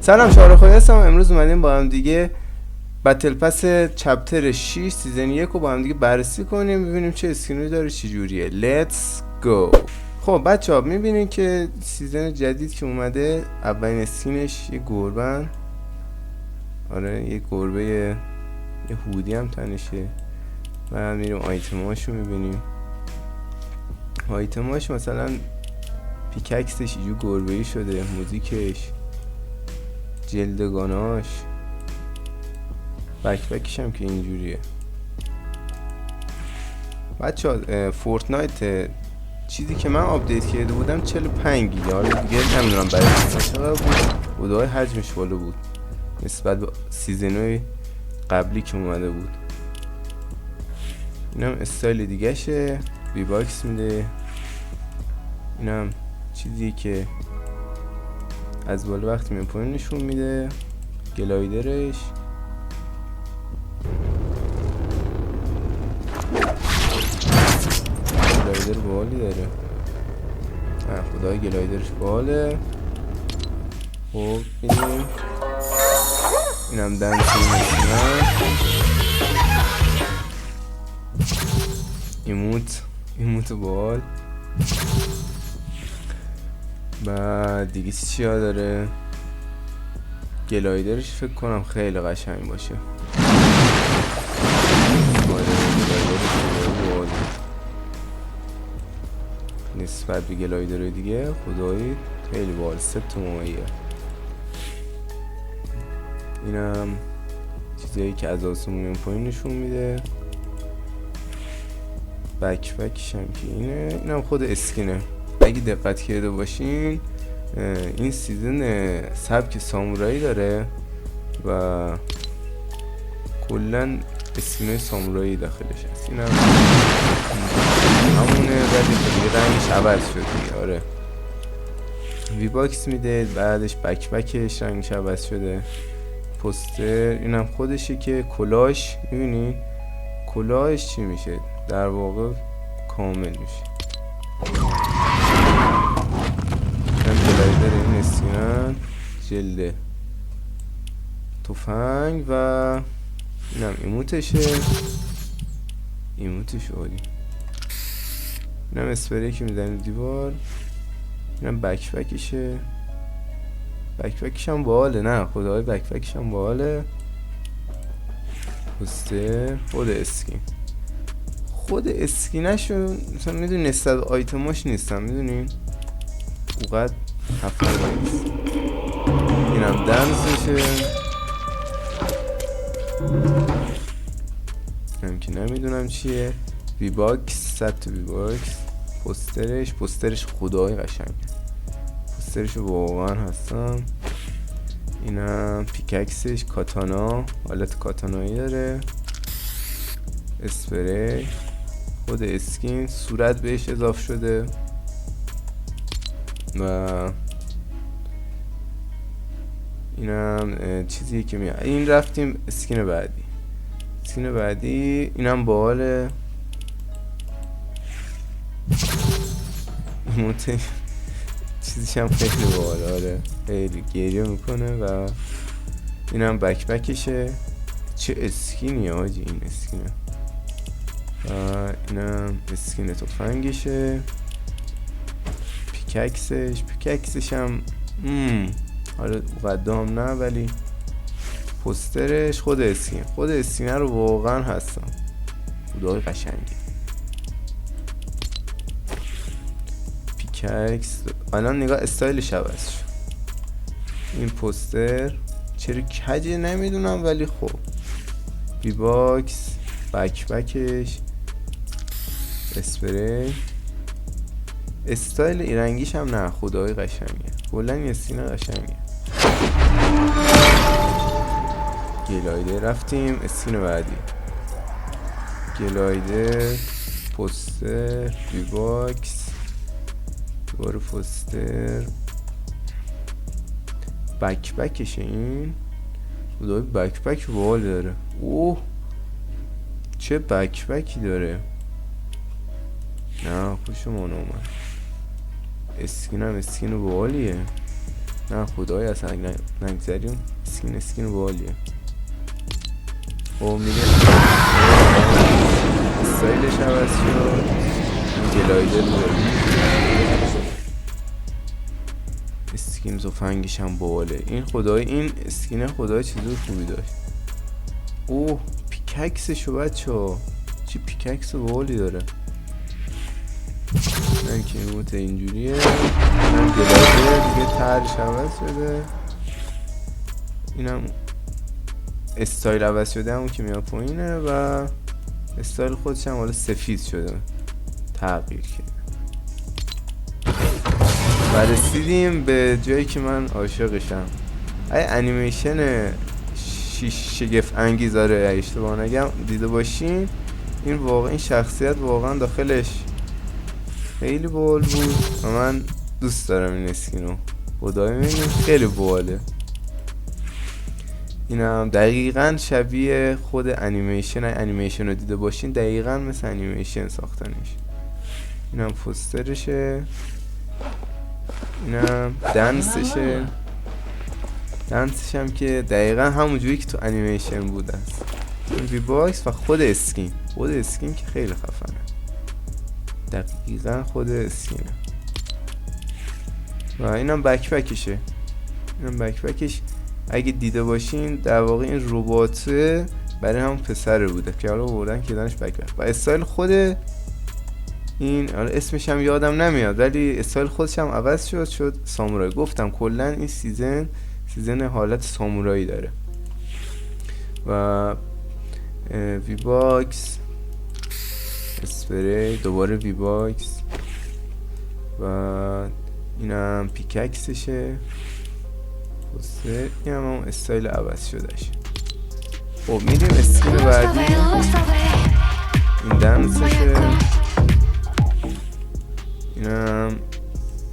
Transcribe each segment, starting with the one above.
سلام، شارخوی هستم. امروز اومدیم با هم دیگه بتل پس چپتر 6 سیزن 1 رو با هم دیگه بررسی کنیم، ببینیم چه اسکینی داره، چه جوریه. لیتس گو. خب بچه ها میبینین که سیزن جدید که اومده اولین اسکینش یه گربن، آره یه گربه، یه هودی هم تنشه. و میریم آیتماشو میبینیم. آیتماش مثلا پیککسش یه گربه‌ای شده، موزیکش، جلدگاناش، بکش هم که اینجوریه. بچه فورتنایت چیزی که من آپدیت کرده بودم 45 گیگا، حالا دیگه نمیدونم برای چقدر بود. بودهای حجمش بالا بود نسبت به سیزنهای قبلی که اومده بود. اینم استایل دیگه شه، بی باکس میده. اینم چیزی که از بالا وقتی من پایین نشون میده. گلایدرش گلایدر بالی داره. خدای گلایدرش باله. خب میدیم اینم دنسی نشونم. ایموت بال. بعد دیگه چی ها داره؟ گلایدرش فکر کنم خیلی قشنگ باشه. نسبت به گلایدر دیگه خدایی خیلی بال. 3 ممیه. اینم چیزایی که از آسمون پایین نشون میده. بکش هم که اینم خود اسکینه. اگه دقت کرده باشین این سیزن سبک سامورایی داره و کلن اسکینای سامورایی داخلش هست. اینم همونه ولی دیگه رنگش عوض شد دیگه. آره وی باکس میده، بعدش بکش رنگش عوض شده. پوستر اینم خودشه که کلاش، میبینی کلاش چی میشه در واقع کامل میشه. گلایدر این اسکینن، جلد تفنگ و اینم ایموتش عالی. اینم اسپری که میزنه دیوار. اینم بکشه. بکش هم باحاله. نه خدای بکش هم باحاله. پوستر خود اسکینشو مثلا میدونی نسبت آیتماش نیستم، میدونین اوقات هفته نیست. اینم دنسشه. هم که نمیدونم چیه. وی باکس، 100 وی باکس. پوسترش خدای قشنگه. پوسترش واقعا هستم. اینم پیککسش، کاتانا، حالت کاتانایی داره. اسپری، خود اسکین، صورت بهش اضافه شده. و اینم چیزی که میاد. این رفتیم اسکین بعدی. اینم باحاله. چیزیش هم خیلی باحاله. آره خیلی گریه میکنه. و اینم بکشه. چه اسکینی آجی این اسکینه. و اینم اسکین تفنگشه. پیککسش هم حالا قدام نه ولی پوسترش، خود اسکینه رو واقعا هستم. خدای قشنگه. پیککس الان نگاه استایلش عوض شد. این پوستر چرا کجه نمیدونم ولی خب. بی باکس، بکش، اسپری. استایل ایرنگیش هم نه خدای قشنگه. کلن یه سینه قشنگه. گلایدر رفتیم اسکین بعدی. گلایدر، پوستر، بی باکس، دوباره پوستر، بکشه. این خدای بک وال داره. اوه چه بکی داره. نه خوشم اومد. اسکین والیه. نه خدای اصلا نگذاریم. اسکین بالیه. او میگه استایلش عوض شد. این گلایدر داره. اسکین تفنگش هم باله. این خدای این اسکین خدای چیزای خوبی داشت. اوه پیککسشو بچه‌ها، چی پیککس بالی داره. نه که موت اینجوریه. اینم گلایدر دیگه ترش عوض شده. اینم استایل عوض شده، همون که میاد پایینه و استایل خودش هم حالا سفید شده، تغییر کرده. و رسیدیم به جایی که من عاشقشم. انیمیشن شگفت انگیز، آره اشتباه نگم، دیده باشین. این واقعا این شخصیت واقعا داخلش خیلی باحال بود و من دوست دارم این اسکینو. خدای میبینیم خیلی باحاله. اینم دقیقاً شبیه خود انیمیشن رو دیده باشین، دقیقاً مثل انیمیشن ساختنش. اینم پوسترشه، اینم دنسشه. دنسش هم که دقیقاً همون جوری که تو انیمیشن بوده است. این وی باکس و خود اسکین که خیلی خفنه. دقیقاً خود اسکینه. و اینم بکپکشه. اینم بکپکش اگه دیده باشین در واقع این رباته برای همون پسره بوده که حالا بردن که دانش بکپک. و استایل خود این حالا اسمش هم یادم نمیاد ولی استایل خودش هم عوض شد سامورایی. گفتم کلا این سیزن حالت سامورایی داره. و وی باکس اسپری، دوباره وی باکس و اینم پیککسشه. این هم استایل عوض شدهش. خب میریم اسکین بعدی. این دنسشه. این هم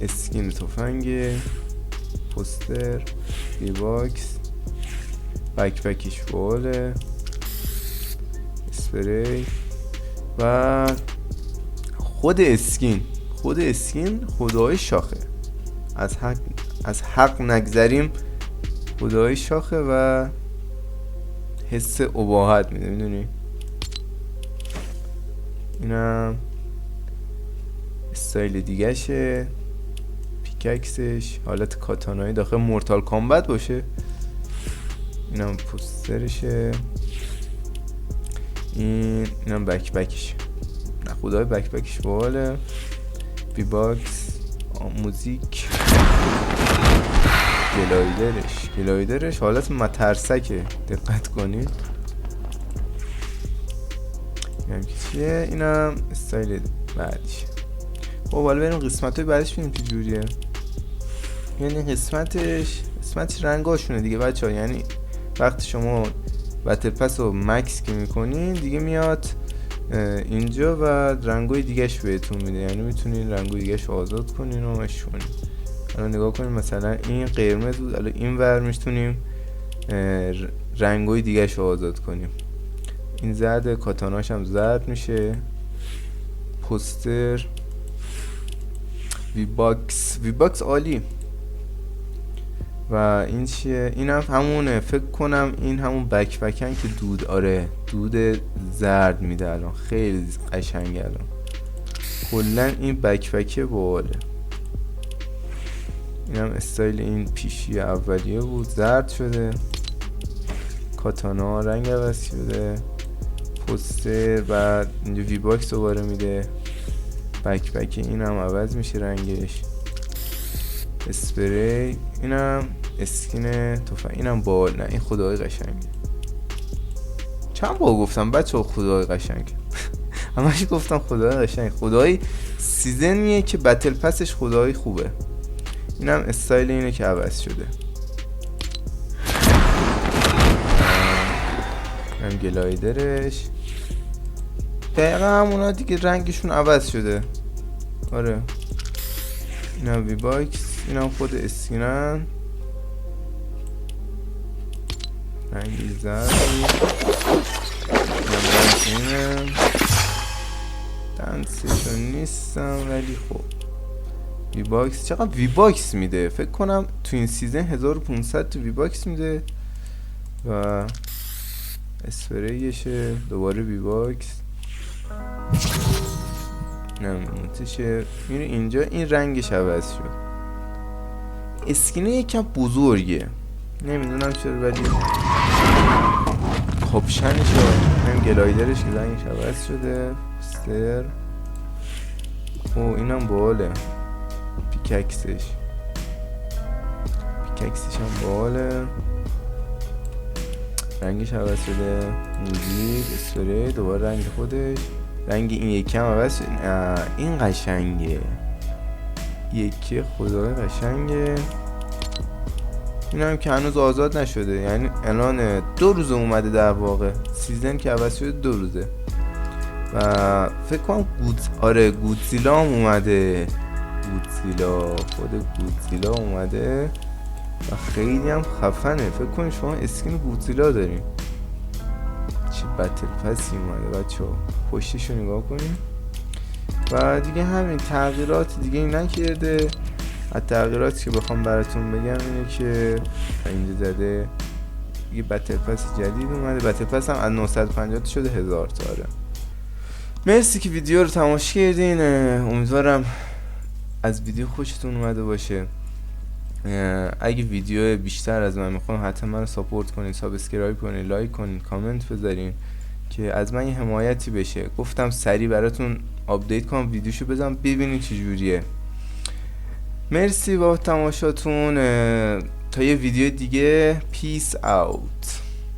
اسکین تفنگه. پوستر، وی باکس، بکپکش باله، اسپری و خود اسکین خدای شاخه. از حق نگذریم، خدای شاخه و حس اباحت میده. میدونی اینم استایل دیگه شه. پیککسش حالت کاتانایی داخل مورتال کامبت باشه. اینم پوسترشه. اینم بکپکش. نه خدای بکپکش باحاله. بی باکس، موزیک، گلایدرش حالت مترسکه، دقت کنید. اینم که چیه؟ اینم استایل بعدش. خب حالا بریم قسمت های بعدش ببینیم چه جوریه. یعنی قسمتش رنگاشونه دیگه بچه ها. یعنی وقتی شما بتل پس رو مکس که میکنین دیگه میاد اینجا و رنگای دیگهش بهتون میده. یعنی میتونین رنگای دیگهش آزاد کنین و مش کنین. الان نگاه کنیم مثلا این قرمز بود، الان این ور میتونیم رنگای دیگه‌شو آزاد کنیم. این زرد، کاتاناش هم زرد میشه. پوستر، وی باکس عالی. و این چیه؟ این هم همونه، فکر کنم این همون بکپکن که دود زرد میده. الان خیلی قشنگه. الان کلا این بکپکه باحاله. این هم استایل این پیشی اولیه بود، زرد شده. کاتانا رنگ عوض شده. پوستر بعد اینجا وی باکس دوباره میده. بکپک این هم عوض میشه رنگش. اسپری، اینم اسکین توفن. اینم بال. نه این خدای قشنگه. چند بار گفتم بچه خدای قشنگ. همش گفتم خدای قشنگ. خدای سیزنیه که بتل پسش خدای خوبه. اینم استایل اینه که عوض شده. اینم گلایدرش دقیقا همونا دیگه، رنگشون عوض شده. آره اینم وی باکس، اینم خود اسکینن. رنگی زردی. اینم دنسشون نیستم ولی خب وی باکس چقدر وی باکس میده؟ فکر کنم تو این سیزن 1500 تو وی باکس میده و اسپریشه. دوباره وی باکس نمونتشه. میره اینجا این رنگش عوض شد. اسکینه یکم بزرگه نمیدونم چرا ولی کاپشنشه هم گلایدرش که رنگش عوض شده. پوستر او اینم باله. پیککسش هم باله. رنگش عوض شده. موزیک اسپری دوباره رنگ خودش. رنگ این یکی هم عوض شده. این قشنگه. یکی خدای قشنگه. این هم که هنوز آزاد نشده یعنی الان 2 روز اومده در واقع. سیزن که عوض شده 2 روزه و فکر کنم گودزیلا هم اومده. گودزیلا اومده و خیلی هم خفنه. فکر کنم شما اسکین گودزیلا داریم. چه بتل پسی اومده بچه ها. پشتشو نگاه کنیم و دیگه همین تغییرات دیگه نکرده. از تغییراتی که بخوام براتون بگم اینه که اینجا زده یه بتل پس جدید اومده. بتل پس هم از 950 شده 1000 تا. مرسی که ویدیو رو تماشا کردین. امیدوارم از ویدیو خوشتون اومده باشه. اگه ویدیو بیشتر از من میخواین حتما من رو ساپورت کنین، سابسکرایب کنین، لایک کنین، کامنت بذارین که از من یه حمایتی بشه. گفتم سریع براتون آپدیت کنم ویدیوشو بزنم ببینین چجوریه. مرسی با تماشاتون. تا یه ویدیو دیگه پیس اوت.